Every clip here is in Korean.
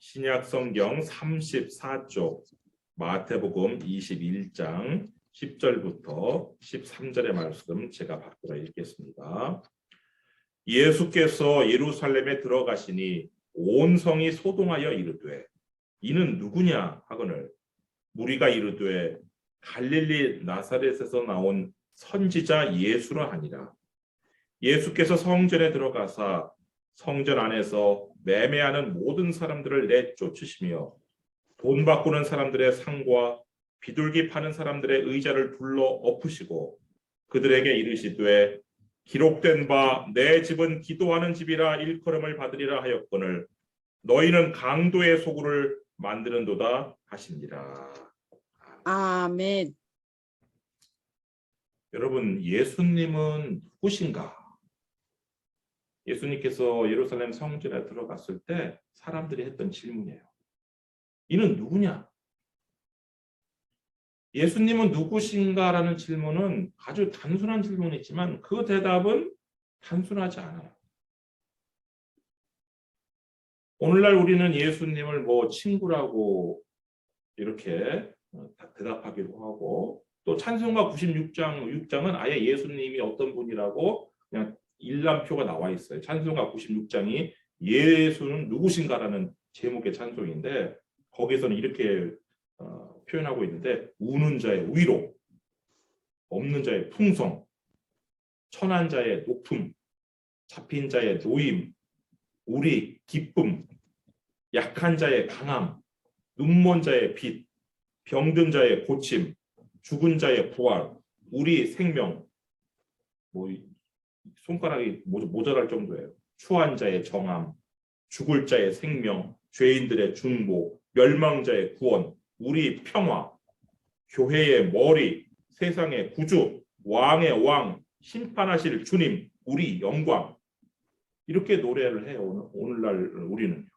신약 성경 34쪽 마태복음 21장 10절부터 13절의 말씀 제가 바꾸어 읽겠습니다. 예수께서 예루살렘에 들어가시니 온 성이 소동하여 이르되 이는 누구냐 하거늘 무리가 이르되 갈릴리 나사렛에서 나온 선지자 예수라 하니라. 예수께서 성전에 들어가사 성전 안에서 매매하는 모든 사람들을 내쫓으시며 돈 바꾸는 사람들의 상과 비둘기 파는 사람들의 의자를 둘러 엎으시고 그들에게 이르시되 기록된 바 내 집은 기도하는 집이라 일컬음을 받으리라 하였거늘 너희는 강도의 소굴을 만드는도다 하시니라. 아멘. 여러분, 예수님은 누구신가? 예수님께서 예루살렘 성전에 들어갔을 때 사람들이 했던 질문이에요. 이는 누구냐? 예수님은 누구신가라는 질문은 아주 단순한 질문이지만 그 대답은 단순하지 않아요. 오늘날 우리는 예수님을 친구라고 이렇게 대답하기도 하고 또 찬송가 96장은 아예 예수님이 어떤 분이라고 그냥 일람표가 나와 있어요. 찬송가 96장이 예수는 누구신가라는 제목의 찬송인데 거기서는 이렇게 표현하고 있는데 우는 자의 위로, 없는 자의 풍성, 천한 자의 높음, 잡힌 자의 노임, 우리 기쁨, 약한 자의 강함, 눈먼 자의 빛, 병든 자의 고침, 죽은 자의 부활, 우리 생명, 손가락이 모자랄 정도예요. 추한 자의 정함, 죽을 자의 생명, 죄인들의 중보, 멸망자의 구원, 우리 평화, 교회의 머리, 세상의 구주, 왕의 왕, 심판하실 주님, 우리 영광. 이렇게 노래를 해요. 오늘날 우리는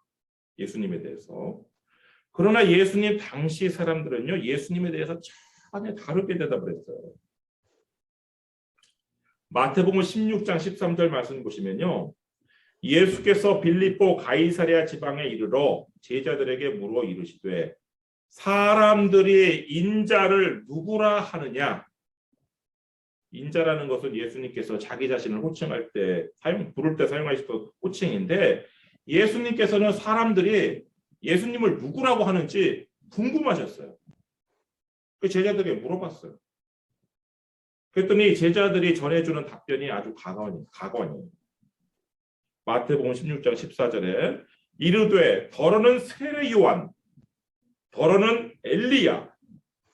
예수님에 대해서. 그러나 예수님 당시 사람들은요, 예수님에 대해서 전혀 다르게 대답을 했어요. 마태복음 16장 13절 말씀 보시면요. 예수께서 빌립보 가이사랴 지방에 이르러 제자들에게 물어 이르시되 사람들이 인자를 누구라 하느냐? 인자라는 것은 예수님께서 자기 자신을 호칭할 때 부를 때 사용하셨던 호칭인데 예수님께서는 사람들이 예수님을 누구라고 하는지 궁금하셨어요. 그 제자들에게 물어봤어요. 그랬더니 제자들이 전해주는 답변이 아주 가관이에요. 마태복음 16장 14절에 이르되 더러는 세례 요한, 더러는 엘리야,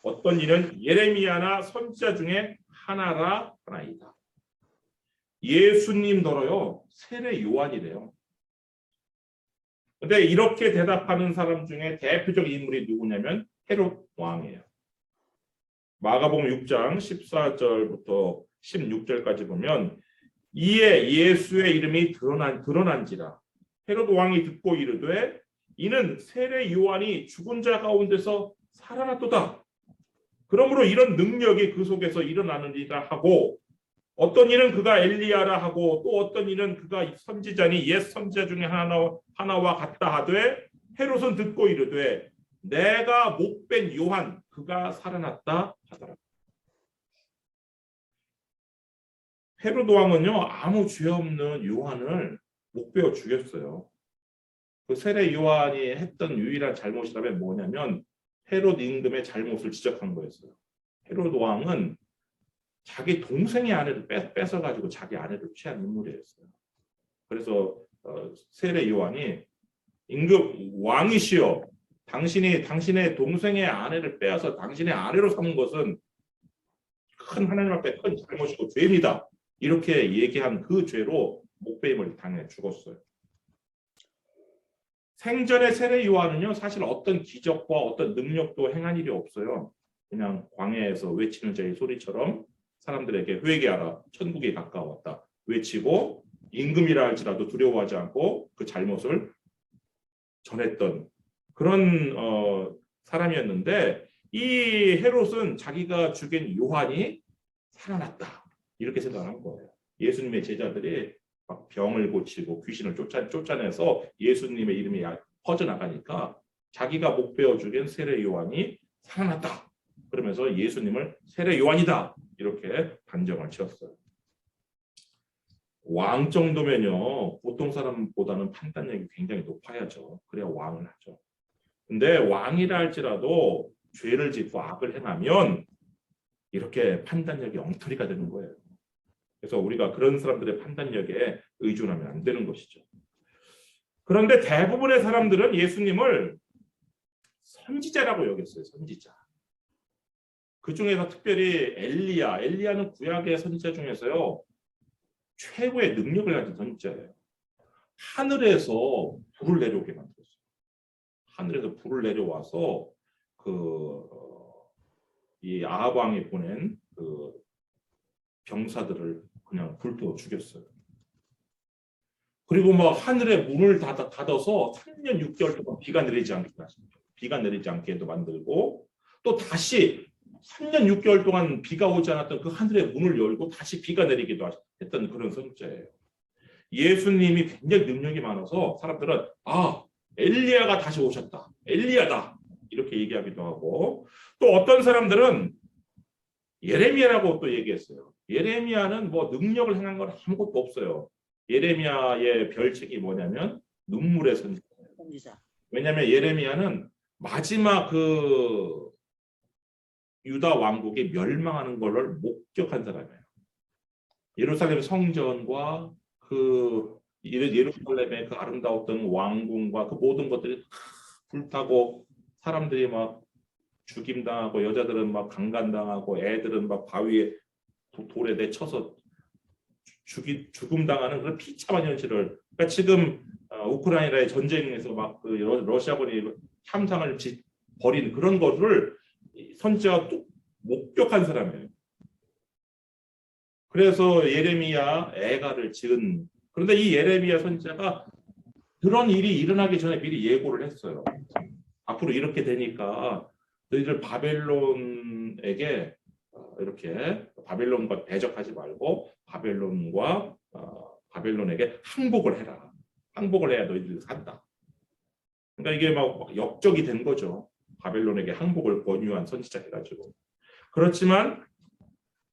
어떤 이는 예레미야나 선지자 중에 하나라 하나이다. 예수님더러요 세례 요한이래요. 근데 이렇게 대답하는 사람 중에 대표적인 인물이 누구냐면 헤롯 왕이에요. 마가복음 6장 14절부터 16절까지 보면 이에 예수의 이름이 드러난지라 헤롯 왕이 듣고 이르되 이는 세례 요한이 죽은 자 가운데서 살아났도다. 그러므로 이런 능력이 그 속에서 일어나느니라 하고 어떤 이는 그가 엘리야라 하고 또 어떤 이는 그가 선지자니 옛 선지자 중에 하나와 같다 하되 헤롯은 듣고 이르되 내가 목벤 요한 그가 살아났다 하더라. 헤롯 왕은요 아무 죄 없는 요한을 목베어 죽였어요. 그 세례 요한이 했던 유일한 잘못이라면 뭐냐면 헤롯 임금의 잘못을 지적한 거였어요. 헤롯 왕은 자기 동생의 아내를 뺏어가지고 자기 아내를 취한 인물이었어요. 그래서 세례 요한이 임금 왕이시여 당신이 당신의 동생의 아내를 빼앗아 당신의 아내로 삼은 것은 큰 하나님 앞에 큰 잘못이고 죄입니다. 이렇게 얘기한 그 죄로 목베임을 당해 죽었어요. 생전의 세례 요한은요 사실 어떤 기적과 어떤 능력도 행한 일이 없어요. 그냥 광야에서 외치는 자의 소리처럼 사람들에게 회개하라 천국이 가까웠다 외치고 임금이라 할지라도 두려워하지 않고 그 잘못을 전했던 그런 사람이었는데 이 헤롯은 자기가 죽인 요한이 살아났다 이렇게 생각한 거예요. 예수님의 제자들이 막 병을 고치고 귀신을 쫓아내서 예수님의 이름이 퍼져나가니까 자기가 못 배워주긴 세례 요한이 살아났다. 그러면서 예수님을 세례 요한이다. 이렇게 단정을 지었어요. 왕 정도면요. 보통 사람보다는 판단력이 굉장히 높아야죠. 그래야 왕을 하죠. 근데 왕이라 할지라도 죄를 짓고 악을 행하면 이렇게 판단력이 엉터리가 되는 거예요. 그래서 우리가 그런 사람들의 판단력에 의존하면 안 되는 것이죠. 그런데 대부분의 사람들은 예수님을 선지자라고 여겼어요. 선지자. 그 중에서 특별히 엘리야는 구약의 선지자 중에서요. 최고의 능력을 가진 선지자예요. 하늘에서 불을 내려오게 만들었어요. 하늘에서 불을 내려와서 이 아합 왕이 보낸 그 병사들을 그냥 불태워 죽였어요. 그리고 막 하늘에 문을 닫아서 3년 6개월 동안 비가 내리지 않게도 만들고 또 다시 3년 6개월 동안 비가 오지 않았던 그 하늘의 문을 열고 다시 비가 내리기도 했던 그런 선지자예요. 예수님이 굉장히 능력이 많아서 사람들은 엘리야가 다시 오셨다. 엘리야다. 이렇게 얘기하기도 하고 또 어떤 사람들은 예레미야라고 또 얘기했어요. 예레미야는 뭐 능력을 행한 건 아무것도 없어요. 예레미야의 별칭이 뭐냐면 눈물의 선지자. 왜냐하면 예레미야는 마지막 그 유다 왕국이 멸망하는 것을 목격한 사람이에요. 예루살렘 성전과 그 예루살렘의 그 아름다웠던 왕궁과 그 모든 것들이 불타고 사람들이 막 죽임당하고 여자들은 막 강간당하고 애들은 막 바위에 돌에 내쳐서 죽음당하는 그런 비참한 현실을 그러니까 지금 우크라이나의 전쟁에서 막 그 러시아군이 참상을 벌인 그런 것을 선지자가 또 목격한 사람이에요. 그래서 예레미야 애가를 지은 그런데 이 예레미야 선지자가 그런 일이 일어나기 전에 미리 예고를 했어요. 앞으로 이렇게 되니까 너희들 바벨론에게 이렇게 바벨론과 대적하지 말고 바벨론에게 항복을 해라. 항복을 해야 너희들 산다. 그러니까 이게 막 역적이 된 거죠. 바벨론에게 항복을 권유한 선지자 해가지고. 그렇지만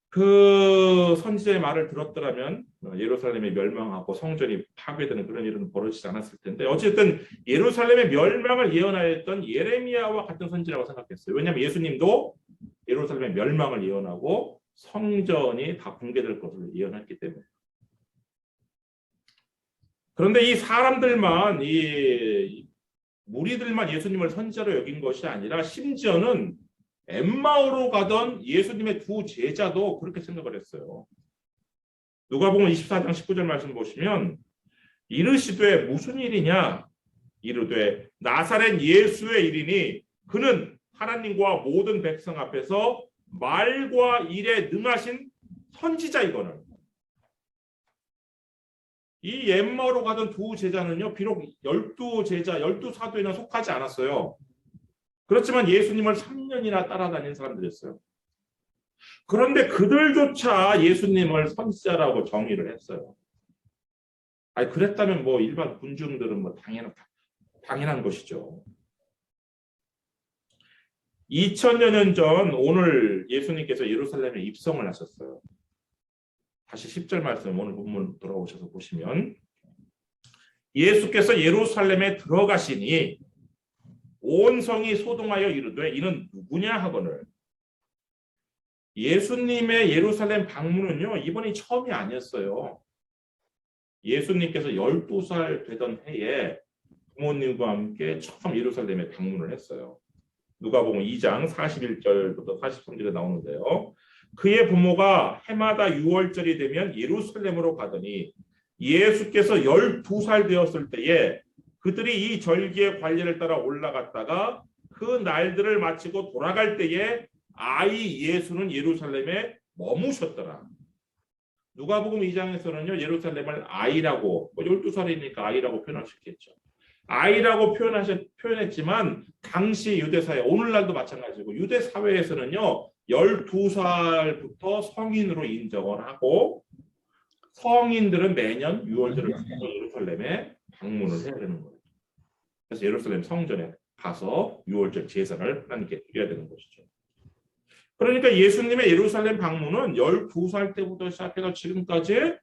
그 선지자의 말을 들었더라면 예루살렘이 멸망하고 성전이 파괴되는 그런 일은 벌어지지 않았을 텐데 어쨌든 예루살렘의 멸망을 예언하였던 예레미야와 같은 선지자라고 생각했어요. 왜냐하면 예수님도 예루살렘의 멸망을 예언하고 성전이 다 붕괴될 것을 예언했기 때문에. 그런데 이 사람들만 이 무리들만 예수님을 선지자로 여긴 것이 아니라 심지어는 엠마오로 가던 예수님의 두 제자도 그렇게 생각을 했어요. 누가복음 24장 19절 말씀 보시면 이르시되 무슨 일이냐 이르되 나사렛 예수의 일이니 그는 하나님과 모든 백성 앞에서 말과 일에 능하신 선지자이거늘. 이 엠마오로 가던 두 제자는요 비록 12제자 12사도에는 속하지 않았어요. 그렇지만 예수님을 3년이나 따라다닌 사람들이었어요. 그런데 그들조차 예수님을 선지자라고 정의를 했어요. 아니 그랬다면 뭐 일반 군중들은 뭐 당연한 것이죠. 2000여 년 전 오늘 예수님께서 예루살렘에 입성을 하셨어요. 다시 10절 말씀 오늘 본문 돌아오셔서 보시면 예수께서 예루살렘에 들어가시니 온 성이 소동하여 이르되 이는 누구냐 하거늘. 예수님의 예루살렘 방문은요 이번이 처음이 아니었어요. 예수님께서 12살 되던 해에 부모님과 함께 처음 예루살렘에 방문을 했어요. 누가복음 2장 41절부터 43절에 나오는데요. 그의 부모가 해마다 6월절이 되면 예루살렘으로 가더니 예수께서 12살 되었을 때에 그들이 이 절기의 관례를 따라 올라갔다가 그 날들을 마치고 돌아갈 때에 아이 예수는 예루살렘에 머무셨더라. 누가복음 2장에서는요 예루살렘을 아이라고 12살이니까 아이라고 표현할 수 있겠죠. 아이라고 표현했지만 당시 유대사회 오늘날도 마찬가지고 유대 사회에서는요 12살부터 성인으로 인정을 하고 성인들은 매년 6월절을 예루살렘에 방문을 해야 되는 거예요. 그래서 예루살렘 성전에 가서 유월절 제사를 하나님께 드려야 되는 것이죠. 그러니까 예수님의 예루살렘 방문은 12살 때부터 시작해서 지금까지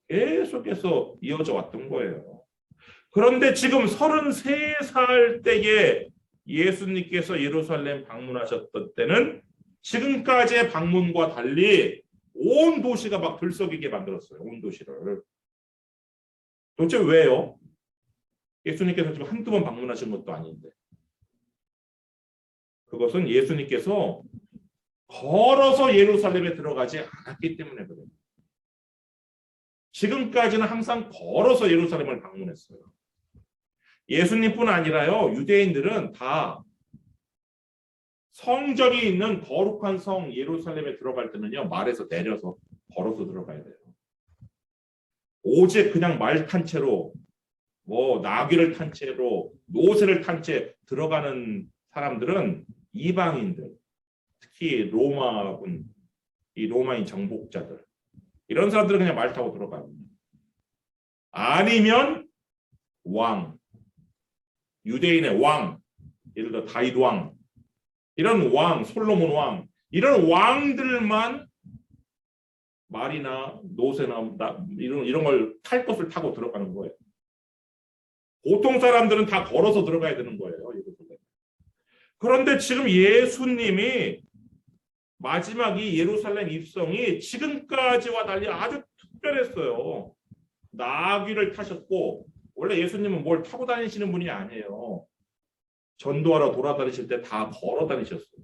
계속해서 이어져 왔던 거예요. 그런데 지금 33살 때에 예수님께서 예루살렘 방문하셨던 때는 지금까지의 방문과 달리 온 도시가 막 들썩이게 만들었어요. 온 도시를. 도대체 왜요? 예수님께서 지금 한두 번 방문하신 것도 아닌데. 그것은 예수님께서 걸어서 예루살렘에 들어가지 않았기 때문에 그래요. 지금까지는 항상 걸어서 예루살렘을 방문했어요. 예수님뿐 아니라요, 유대인들은 다 성전이 있는 거룩한 성 예루살렘에 들어갈 때는요, 말에서 내려서 걸어서 들어가야 돼요. 오직 그냥 말 탄 채로, 나귀를 탄 채로, 노새를 탄 채 들어가는 사람들은 이방인들, 특히 로마군, 이 로마인 정복자들, 이런 사람들은 그냥 말 타고 들어가요. 아니면 왕, 유대인의 왕, 예를 들어 다윗 왕, 이런 왕, 솔로몬 왕, 이런 왕들만 말이나 노새나 이런 걸 탈 것을 타고 들어가는 거예요. 보통 사람들은 다 걸어서 들어가야 되는 거예요. 그런데 지금 예수님이 마지막이 예루살렘 입성이 지금까지와 달리 아주 특별했어요. 나귀를 타셨고, 원래 예수님은 뭘 타고 다니시는 분이 아니에요. 전도하러 돌아다니실 때 다 걸어 다니셨어요.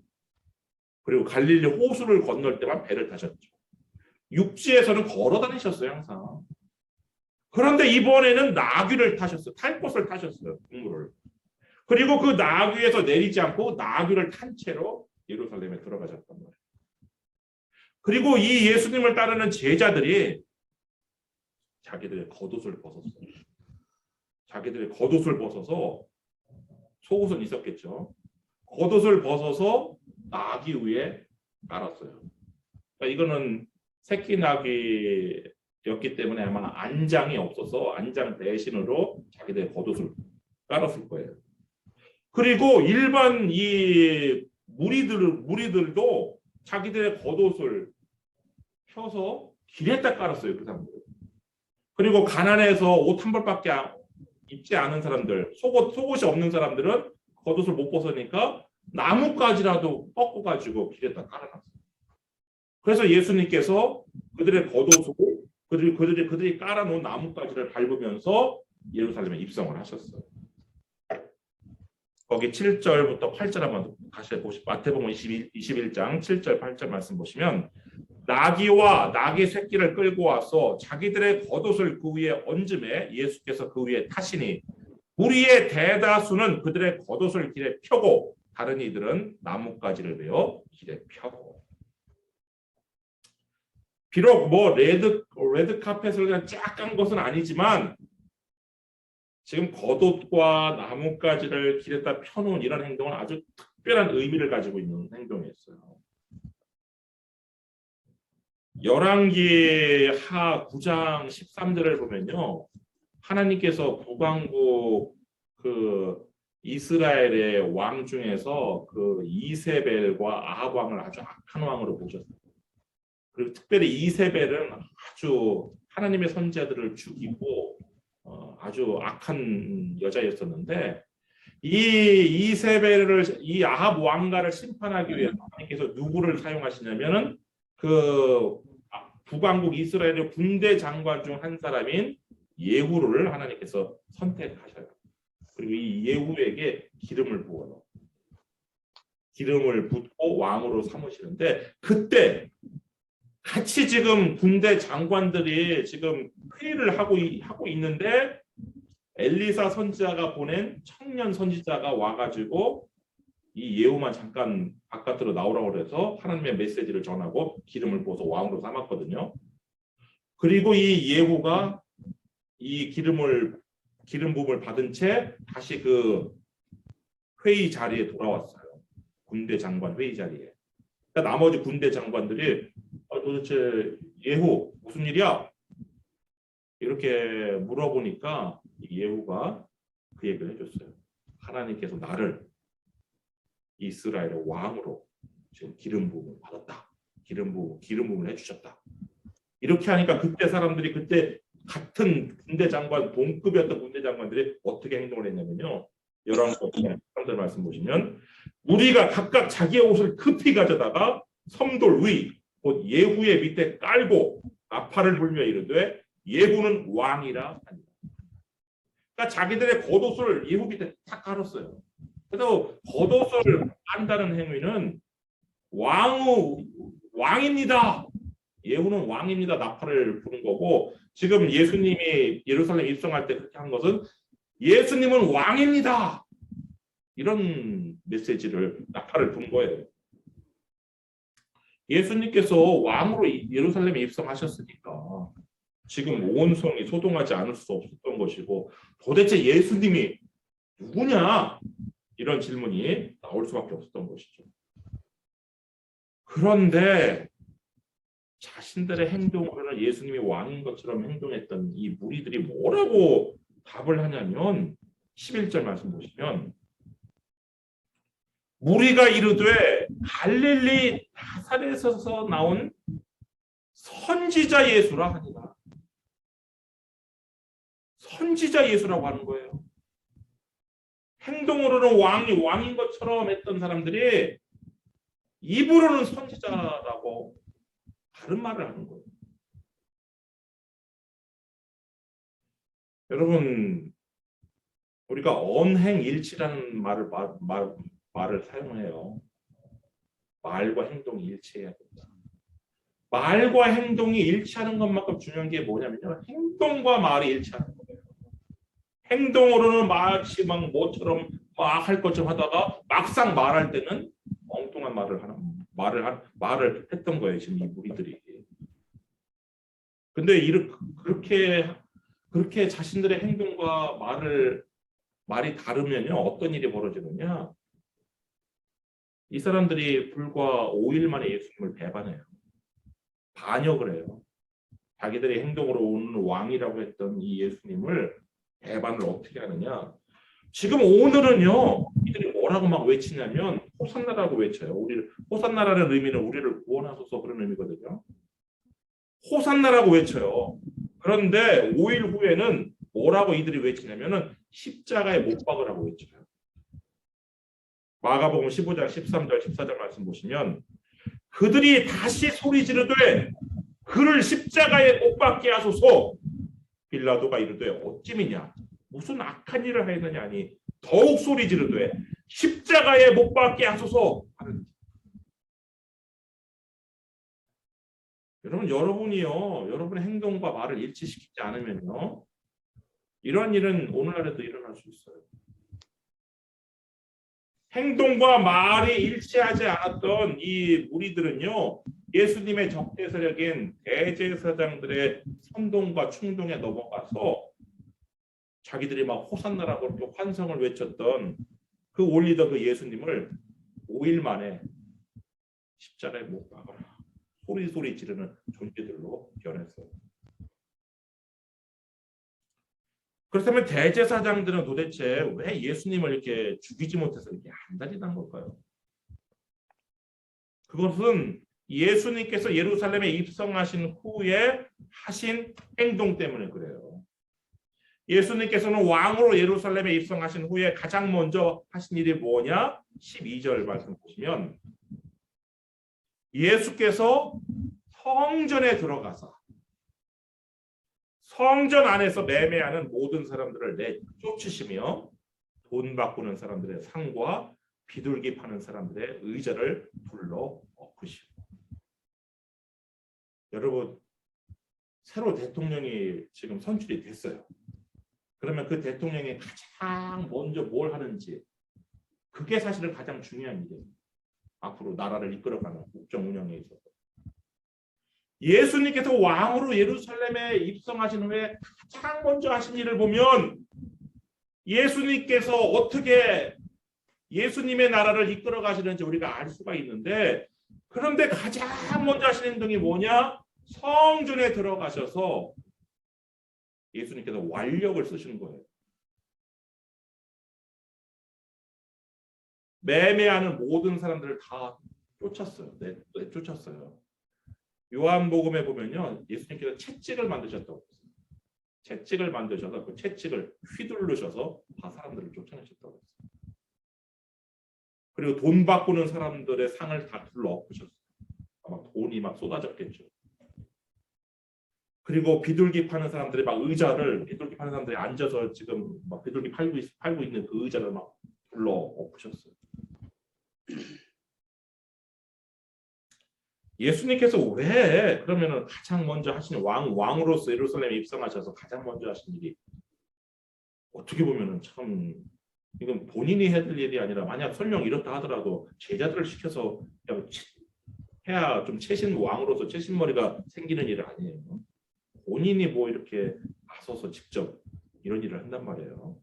그리고 갈릴리 호수를 건널 때만 배를 타셨죠. 육지에서는 걸어 다니셨어요, 항상. 그런데 이번에는 나귀를 타셨어요. 탈 것을 타셨어요, 동물을. 그리고 그 나귀에서 내리지 않고 나귀를 탄 채로 예루살렘에 들어가셨단 말이에요. 그리고 이 예수님을 따르는 제자들이 자기들의 겉옷을 벗었어요. 자기들의 겉옷을 벗어서, 속옷은 있었겠죠. 겉옷을 벗어서 나귀 위에 깔았어요. 그러니까 이거는 새끼 나귀였기 때문에 아마 안장이 없어서 안장 대신으로 자기들의 겉옷을 깔았을 거예요. 그리고 일반 이 무리들도 자기들의 겉옷을 펴서 길에다 깔았어요. 그 사람들. 그리고 가난해서 옷 한 벌밖에 입지 않은 사람들, 속옷이 없는 사람들은 겉옷을 못 벗으니까 나뭇가지라도 꺾어가지고 길에다 깔아놨어요. 그래서 예수님께서 그들의 겉옷을 그들이 깔아놓은 나뭇가지를 밟으면서 예루살렘에 입성을 하셨어요. 거기 7절부터 8절 한번 다시 보시죠. 마태복음 21장 7절 8절 말씀 보시면, 나귀와 나귀 새끼를 끌고 와서 자기들의 겉옷을 그 위에 얹음에 예수께서 그 위에 타시니 무리의 대다수는 그들의 겉옷을 길에 펴고 다른 이들은 나뭇가지를 베어 길에 펴고. 비록 레드 카펫을 그냥 쫙 깐 것은 아니지만 지금 겉옷과 나뭇가지를 길에다 펴놓은 이런 행동은 아주 특별한 의미를 가지고 있는 행동이었어요. 열왕기 하 9장 13절을 보면요, 하나님께서 북왕국 그 이스라엘의 왕 중에서 그 이세벨과 아합 왕을 아주 악한 왕으로 보셨어요. 그리고 특별히 이세벨은 아주 하나님의 선지자들을 죽이고 아주 악한 여자였었는데, 이 아합 왕가를 심판하기 위해 하나님께서 누구를 사용하시냐면은 그 북왕국 이스라엘의 군대 장관 중 한 사람인 예후를 하나님께서 선택하셔요. 그리고 이 예후에게 기름을 부어요. 기름을 붓고 왕으로 삼으시는데, 그때 같이 지금 군대 장관들이 지금 회의를 하고 있는데 엘리사 선지자가 보낸 청년 선지자가 와가지고 이 예후만 잠깐 바깥으로 나오라고 그래서 하나님의 메시지를 전하고 기름을 부어서 왕으로 삼았거든요. 그리고 이 예후가 이 기름 부음을 받은 채 다시 그 회의 자리에 돌아왔어요. 군대 장관 회의 자리에. 그러니까 나머지 군대 장관들이 도대체 예후 무슨 일이야? 이렇게 물어보니까 예후가 그 얘기를 해줬어요. 하나님께서 나를 이스라엘의 왕으로 지금 기름 부음을 받았다. 기름 부음을 해주셨다. 이렇게 하니까 그때 사람들이 그때 같은 군대 장관 동급이었던 군대 장관들이 어떻게 행동을 했냐면요. 11절 말씀 보시면 무리가 각각 자기의 옷을 급히 가져다가 섬돌 위 곧 예후의 밑에 깔고 나팔을 불며 이르되 예후는 왕이라 하니라. 그러니까 자기들의 겉옷을 예후 밑에 탁 깔았어요. 그래서 겉옷을 깐다는 행위는 왕입니다. 예후는 왕입니다. 나팔을 부른 거고 지금 예수님이 예루살렘 입성할 때 그렇게 한 것은 예수님은 왕입니다. 이런 메시지를 나팔을 분 거예요. 예수님께서 왕으로 예루살렘에 입성하셨으니까 지금 온 성이 소동하지 않을 수 없었던 것이고 도대체 예수님이 누구냐? 이런 질문이 나올 수밖에 없었던 것이죠. 그런데 자신들의 행동으로는 예수님이 왕인 것처럼 행동했던 이 무리들이 뭐라고 답을 하냐면 11절 말씀 보시면 무리가 이르되 갈릴리 나사렛에서 나온 선지자 예수라 하니라. 선지자 예수라고 하는 거예요. 행동으로는 왕인 것처럼 했던 사람들이 입으로는 선지자라고 다른 말을 하는 거예요. 여러분, 우리가 언행일치라는 말을 사용해요. 말과 행동이 일치해야 된다. 말과 행동이 일치하는 것만큼 중요한 게 뭐냐면요. 행동과 말이 일치하는 거예요. 행동으로는 마치 막 뭐처럼 막 할 것처럼 하다가 막상 말할 때는 엉뚱한 말을 했던 거예요. 지금 이 무리들이. 근데 그렇게 자신들의 행동과 말이 다르면요. 어떤 일이 벌어지느냐. 이 사람들이 불과 5일 만에 예수님을 배반해요. 반역을 해요. 자기들의 행동으로 오는 왕이라고 했던 이 예수님을 배반을 어떻게 하느냐. 지금 오늘은요. 이들이 뭐라고 막 외치냐면 호산나라고 외쳐요. 호산나라는 의미는 우리를 구원하소서 그런 의미거든요. 호산나라고 외쳐요. 그런데 5일 후에는 뭐라고 이들이 외치냐면은 십자가에 못 박으라고 외쳐요. 마가복음 15장 13절 14절 말씀 보시면 그들이 다시 소리 지르되 그를 십자가에 못 박게 하소서. 빌라도가 이르되 어찌미냐 무슨 악한 일을 하였느냐 하니 더욱 소리 지르되 십자가에 못 박게 하소서 하는. 여러분이요 여러분의 행동과 말을 일치시키지 않으면요 이런 일은 오늘날에도 일어날 수 있어요. 행동과 말이 일치하지 않았던 이 무리들은요 예수님의 적대 세력인 대제사장들의 선동과 충동에 넘어가서 자기들이 막 호산나라고 이렇게 환성을 외쳤던 그 올리던 그 예수님을 5일 만에 십자가에 못 박아라 소리 지르는 존재들로 변했어요. 그렇다면 대제사장들은 도대체 왜 예수님을 이렇게 죽이지 못해서 이렇게 안달이 걸까요? 그것은 예수님께서 예루살렘에 입성하신 후에 하신 행동 때문에 그래요. 예수님께서는 왕으로 예루살렘에 입성하신 후에 가장 먼저 하신 일이 뭐냐? 12절 말씀 보시면 예수께서 성전에 들어가서 성전 안에서 매매하는 모든 사람들을 내쫓으시며 돈 바꾸는 사람들의 상과 비둘기 파는 사람들의 의자를 불러 엎으시고. 여러분 새로 대통령이 지금 선출이 됐어요. 그러면 그 대통령이 가장 먼저 뭘 하는지 그게 사실은 가장 중요한 일이에요. 앞으로 나라를 이끌어가는 국정 운영에 있어서. 예수님께서 왕으로 예루살렘에 입성하신 후에 가장 먼저 하신 일을 보면 예수님께서 어떻게 예수님의 나라를 이끌어 가시는지 우리가 알 수가 있는데 그런데 가장 먼저 하신 행동이 뭐냐? 성전에 들어가셔서 예수님께서 완력을 쓰시는 거예요. 매매하는 모든 사람들을 다 쫓았어요. 쫓았어요. 요한복음에 보면요, 예수님께서 채찍을 만드셨다고 했어요. 채찍을 만드셔서 그 채찍을 휘두르셔서 다 사람들을 쫓아내셨다고 했어요. 그리고 돈 바꾸는 사람들의 상을 다 둘러엎으셨어요. 아마 돈이 막 쏟아졌겠죠. 그리고 비둘기 파는 사람들이 막 의자를 비둘기 파는 사람들이 앉아서 지금 막 비둘기 팔고 있는 그 의자를 막 둘러엎으셨어요. 예수님께서 왜 그러면은 가장 먼저 하신 왕으로서 예루살렘에 입성하셔서 가장 먼저 하신 일이 어떻게 보면은 참 이건 본인이 해야 될 일이 아니라 만약 설령 이렇다 하더라도 제자들을 시켜서 해야 좀 최신 왕으로서 최신머리가 생기는 일은 아니에요. 본인이 뭐 이렇게 나서서 직접 이런 일을 한단 말이에요.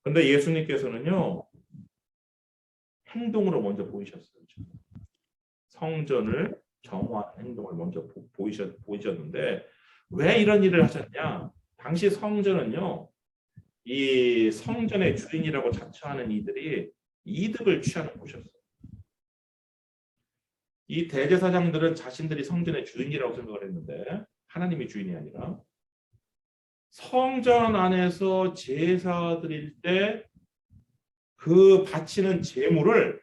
근데 예수님께서는요 행동으로 먼저 보이셨어요. 성전을 정화하는 행동을 먼저 보이셨는데 왜 이런 일을 하셨냐? 당시 성전은요 이 성전의 주인이라고 자처하는 이들이 이득을 취하는 곳이었어요. 이 대제사장들은 자신들이 성전의 주인이라고 생각을 했는데 하나님이 주인이 아니라 성전 안에서 제사 드릴 때 그 바치는 제물을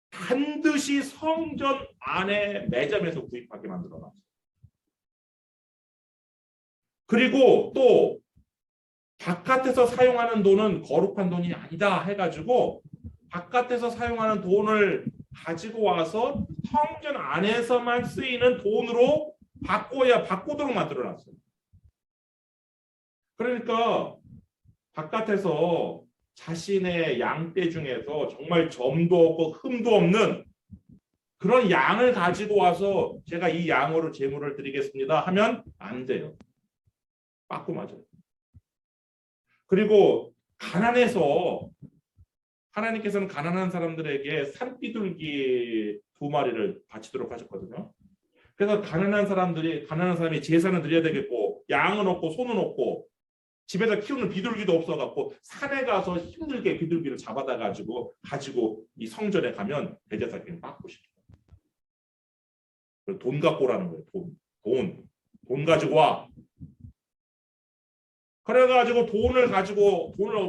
반드시 성전 안에 매점에서 구입하게 만들어놨어요. 그리고 또 바깥에서 사용하는 돈은 거룩한 돈이 아니다 해가지고 바깥에서 사용하는 돈을 가지고 와서 성전 안에서만 쓰이는 돈으로 바꾸도록 만들어놨어요. 그러니까 바깥에서 자신의 양떼 중에서 정말 점도 없고 흠도 없는 그런 양을 가지고 와서 제가 이 양으로 제물을 드리겠습니다 하면 안 돼요. 빠꾸 맞아요. 그리고 가난해서 하나님께서는 가난한 사람들에게 산비둘기 2마리를 바치도록 하셨거든요. 그래서 가난한 사람이 제사는 드려야 되겠고 양은 없고 소는 없고 집에서 키우는 비둘기도 없어갖고 산에 가서 힘들게 비둘기를 잡아다 가지고 이 성전에 가면 대제사장이 빠꾸 시켜요. 돈 갖고 오라는 거예요. 돈 가지고 와. 그래가지고 돈을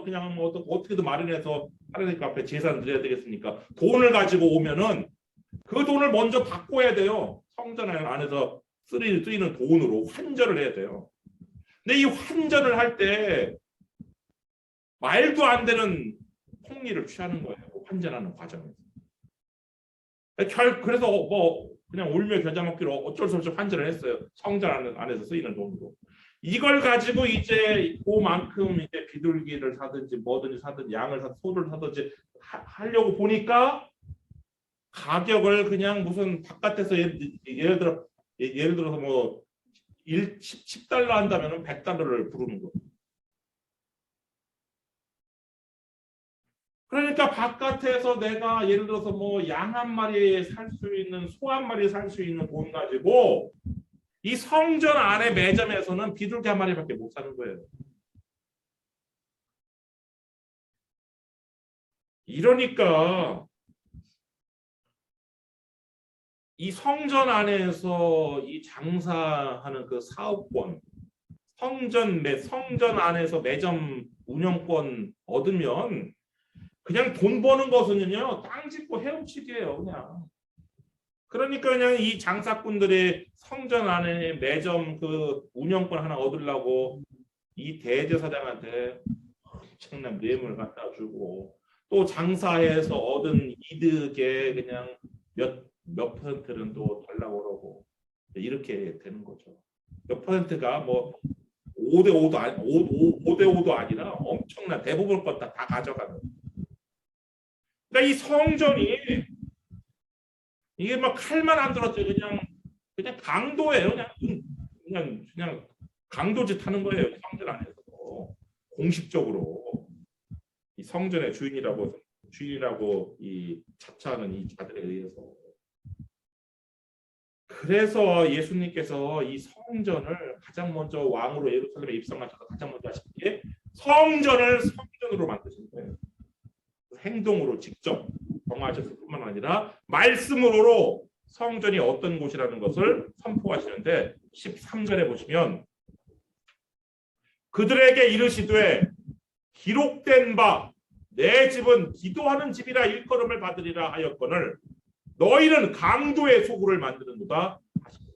그냥 어떻게든 마련해서 하나님 앞에 제사를 드려야 되겠으니까 돈을 가지고 오면은 그 돈을 먼저 바꿔야 돼요. 성전 안에서 쓰이는 돈으로 환전을 해야 돼요. 근데 이 환전을 할 때 말도 안 되는 폭리를 취하는 거예요. 환전하는 과정에서. 그래서 뭐 그냥 울며 겨자 먹기로 어쩔 수 없이 환전을 했어요. 성전 안에서 쓰이는 돈으로. 이걸 가지고 이제 그만큼 이제 비둘기를 사든지 뭐든지 사든지 양을 사든지 소를 사든지 하려고 보니까 가격을 그냥 무슨 바깥에서 예를 들어서 뭐 10달러 한다면 100달러를 부르는 거예요. 그러니까 바깥에서 내가 예를 들어서 뭐 양 한 마리 살 수 있는 소 한 마리 살 수 있는 돈 가지고 이 성전 안에 매점에서는 비둘기 한 마리밖에 못 사는 거예요. 이러니까 이 성전 안에서 이 장사하는 그 사업권, 성전 안에서 매점 운영권 얻으면 그냥 돈 버는 것은요 땅 짚고 헤엄치기예요. 그러니까 그냥 이 장사꾼들이 성전 안에 매점 그 운영권 하나 얻으려고 이 대제사장한테 엄청난 뇌물을 갖다 주고 또 장사해서 얻은 이득에 그냥 몇 퍼센트는 또 달라고 그러고 이렇게 되는 거죠. 몇 퍼센트가 뭐 5대5도 아니라 엄청난 대부분 것 다 가져가는. 그러니까 이 성전이 이게 막 칼만 안 들었죠. 그냥 강도예요. 그냥 강도짓 하는 거예요. 성전 안에서 공식적으로 이 성전의 주인이라고 이 자처하는 이 자들에 의해서. 그래서 예수님께서 이 성전을 가장 먼저 왕으로 예루살렘에 입성하셔서 가장 먼저 하신 게 성전을 성전으로 만드신 거예요. 행동으로 직접 정하셨을 뿐만 아니라 말씀으로 성전이 어떤 곳이라는 것을 선포하시는데 13절에 보시면 그들에게 이르시되 기록된 바 내 집은 기도하는 집이라 일컬음을 받으리라 하였거늘 너희는 강도의 소굴을 만드는도다 하시니라.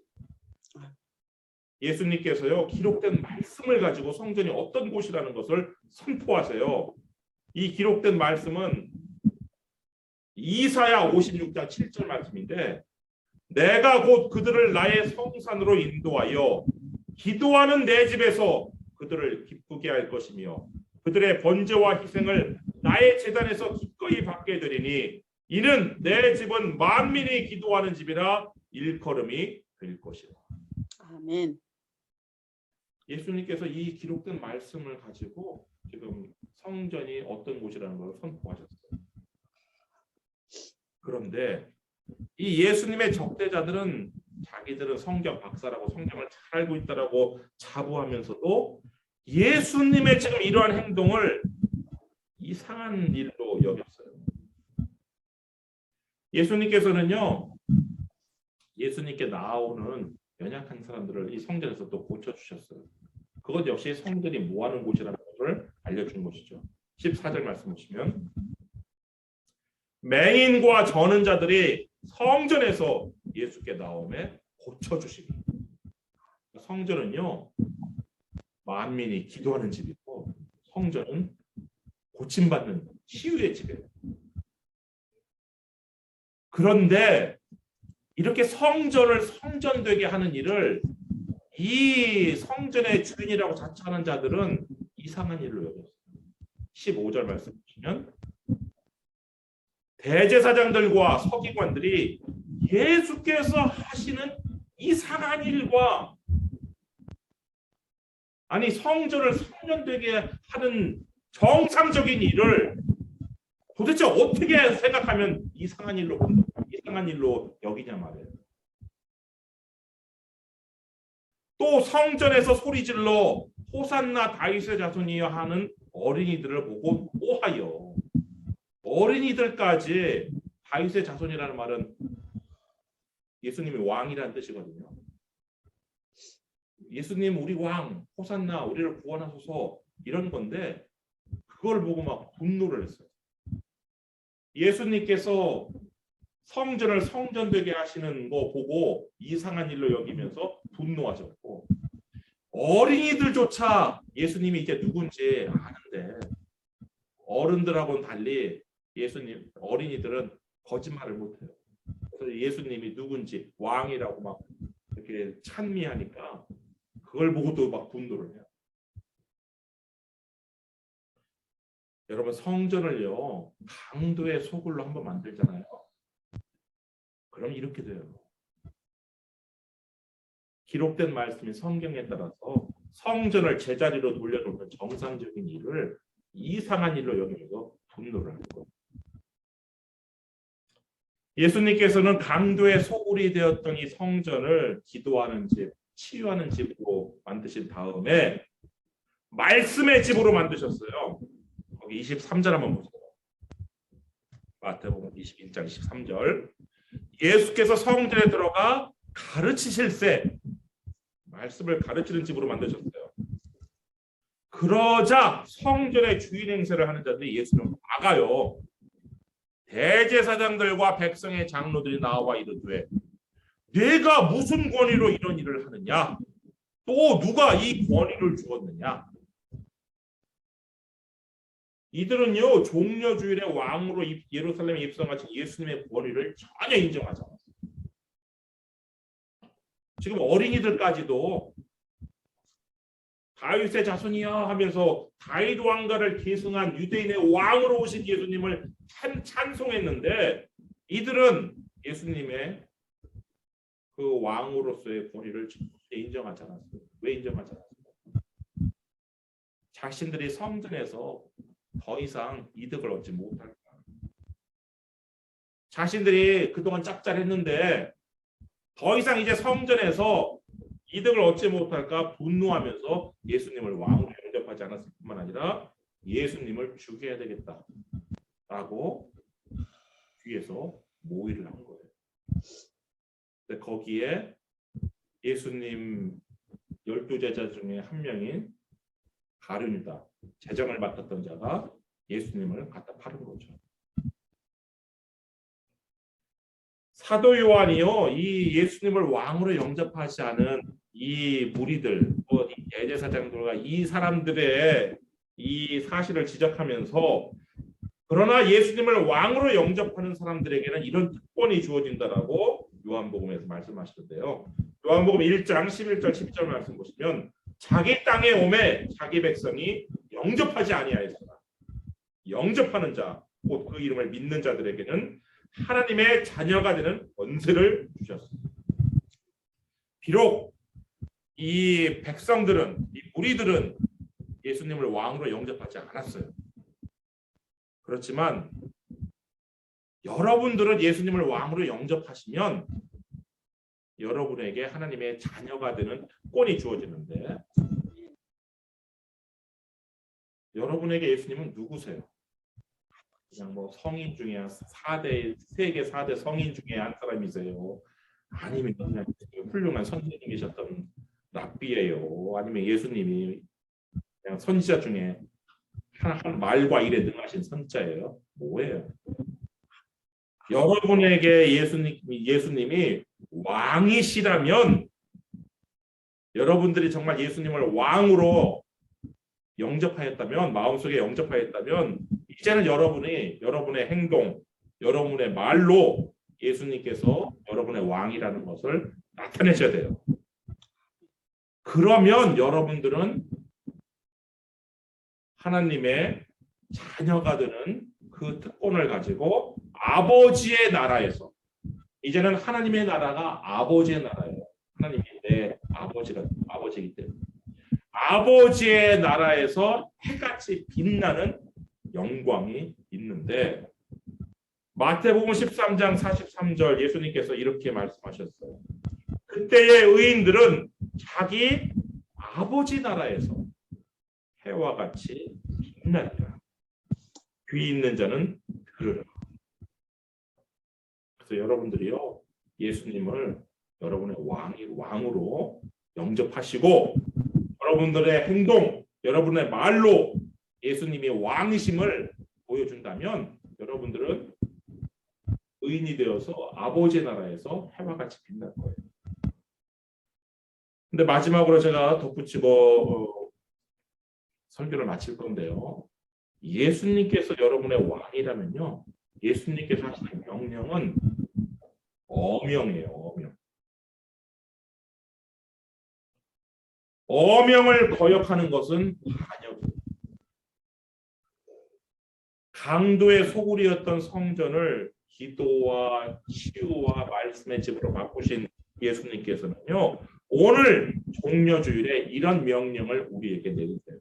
예수님께서요 기록된 말씀을 가지고 성전이 어떤 곳이라는 것을 선포하세요. 이 기록된 말씀은 이사야 56장 7절 말씀인데 내가 곧 그들을 나의 성산으로 인도하여 기도하는 내 집에서 그들을 기쁘게 할 것이며 그들의 번제와 희생을 나의 제단에서 기꺼이 받게 되리니 이는 내 집은 만민이 기도하는 집이라 일컬음이 될 것이라. 아멘. 예수님께서 이 기록된 말씀을 가지고 지금 성전이 어떤 곳이라는 걸 선포하셨어요. 그런데 이 예수님의 적대자들은 자기들은 성경 박사라고 성경을 잘 알고 있다라고 자부하면서도 예수님의 지금 이러한 행동을 이상한 일로 여겼어요. 예수님께서는요, 예수님께 나오는 연약한 사람들을 이 성전에서 또 고쳐주셨어요. 그것 역시 성전이 뭐하는 곳이라는 것을 알려준 것이죠. 14절 말씀 보시면 맹인과 저는 자들이 성전에서 예수께 나오매 고쳐주시기. 성전은요 만민이 기도하는 집이고 성전은 고침받는 치유의 집이에요. 그런데 이렇게 성전을 성전되게 하는 일을 이 성전의 주인이라고 자처하는 자들은 이상한 일로 여겼어요. 15절 말씀 보시면 대제사장들과 서기관들이 예수께서 하시는 이상한 일과 아니 성전을 성전되게 하는 정상적인 일을 도대체 어떻게 생각하면 이상한 일로 여기냐 말이에요. 또 성전에서 소리질러 호산나 다윗의 자손이여 하는 어린이들을 보고 오하여. 어린이들까지 다윗의 자손이라는 말은 예수님이 왕이라는 뜻이거든요. 예수님 우리 왕 호산나 우리를 구원하소서 이런 건데 그걸 보고 막 분노를 했어요. 예수님께서 성전을 성전되게 하시는 거 보고 이상한 일로 여기면서 분노하셨고 어린이들조차 예수님이 이제 누군지 아는데 어른들하고는 달리 예수님 어린이들은 거짓말을 못해요. 그래서 예수님이 누군지 왕이라고 막 이렇게 찬미하니까 그걸 보고도 막 분노를 해요. 여러분 성전을요 강도의 소굴로 한번 만들잖아요. 그럼 이렇게 돼요. 기록된 말씀이 성경에 따라서 성전을 제자리로 돌려놓는 정상적인 일을 이상한 일로 여기면서 분노를 하는 거예요. 예수님께서는 강도의 소굴이 되었던 이 성전을 기도하는 집, 치유하는 집으로 만드신 다음에 말씀의 집으로 만드셨어요. 거기 23절 한번 보세요. 마태복음 21장 23절. 예수께서 성전에 들어가 가르치실세 말씀을 가르치는 집으로 만드셨어요. 그러자 성전의 주인 행세를 하는 자들이 예수님을 막아요. 대제사장들과 백성의 장로들이 나와 이르되 내가 무슨 권위로 이런 일을 하느냐? 또 누가 이 권위를 주었느냐? 이들은요 종려주일의 왕으로 예루살렘에 입성하신 예수님의 권위를 전혀 인정하지 않았어요. 지금 어린이들까지도 다윗의 자손이야 하면서 다윗 왕가를 계승한 유대인의 왕으로 오신 예수님을 찬송했는데 이들은 예수님의 그 왕으로서의 권위를 인정하지 않았어요. 왜 인정하지 않았어요? 자신들이 성전에서 더 이상 이득을 얻지 못할까? 자신들이 그동안 짭짤했는데 더 이상 이제 성전에서 이득을 얻지 못할까 분노하면서 예수님을 왕으로 영접하지 않았을 뿐만 아니라 예수님을 죽여야 되겠다 라고 뒤에서 모의를 한 거예요. 근데 거기에 예수님 12제자 중에 한 명인 가룟유다, 재정을 맡았던 자가 예수님을 갖다 팔은 거죠. 사도 요한이요, 이 예수님을 왕으로 영접하지 않은 이 무리들, 이 대제사장들과 이 사람들의 이 사실을 지적하면서, 그러나 예수님을 왕으로 영접하는 사람들에게는 이런 특권이 주어진다라고 요한복음에서 말씀하시는데요. 요한복음 1장 11절 12절 말씀 보시면, 자기 땅에 오매 자기 백성이 영접하지 아니하였으나 영접하는 자, 곧 그 이름을 믿는 자들에게는 하나님의 자녀가 되는 권세를 주셨습니다. 비록 이 백성들은, 이 무리들은 예수님을 왕으로 영접하지 않았어요. 그렇지만 여러분들은 예수님을 왕으로 영접하시면 여러분에게 하나님의 자녀가 되는 특권이 주어지는데, 여러분에게 예수님은 누구세요? 그냥 뭐 성인 중에 세계 4대 성인 중에 한 사람이세요? 아니면 그냥 훌륭한 선생님이셨던 랍비예요? 아니면 예수님이 그냥 선지자 중에 한 말과 일에 능하신 선자예요? 뭐예요? 여러분에게 예수님이 왕이시라면, 여러분들이 정말 예수님을 왕으로 영접하였다면, 마음속에 영접하였다면, 이제는 여러분의 행동, 여러분의 말로 예수님께서 여러분의 왕이라는 것을 나타내셔야 돼요. 그러면 여러분들은 하나님의 자녀가 되는 그 특권을 가지고 아버지의 나라에서, 이제는 하나님의 나라가 아버지의 나라예요. 하나님이 내 아버지이기 때문에 아버지의 나라에서 해같이 빛나는 영광이 있는데, 마태복음 13장 43절 예수님께서 이렇게 말씀하셨어요. 그때의 의인들은 자기 아버지 나라에서 해와 같이 빛나리라. 귀 있는 자는 들으라. 그래서 여러분들이요, 예수님을 여러분의 왕으로 영접하시고, 여러분들의 행동, 여러분의 말로 예수님이 왕이심을 보여준다면, 여러분들은 의인이 되어서 아버지의 나라에서 해와 같이 빛날 거예요. 근데 마지막으로 제가 덧붙이고 설교를 마칠 건데요. 예수님께서 여러분의 왕이라면요, 예수님께서 하시는 명령은 어명이에요. 어명. 어명을 거역하는 것은 반역이에요. 강도의 소굴이었던 성전을 기도와 치유와 말씀의 집으로 바꾸신 예수님께서는요, 오늘 종려주일에 이런 명령을 우리에게 내리세요.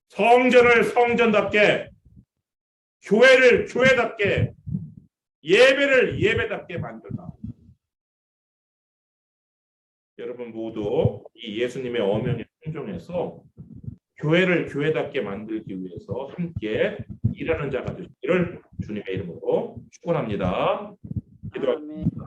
성전을 성전답게, 교회를 교회답게, 예배를 예배답게 만들라. 여러분 모두 이 예수님의 어명에 순종해서 교회를 교회답게 만들기 위해서 함께 일하는 자가 되시기를 주님의 이름으로 축원합니다. 기도합니다.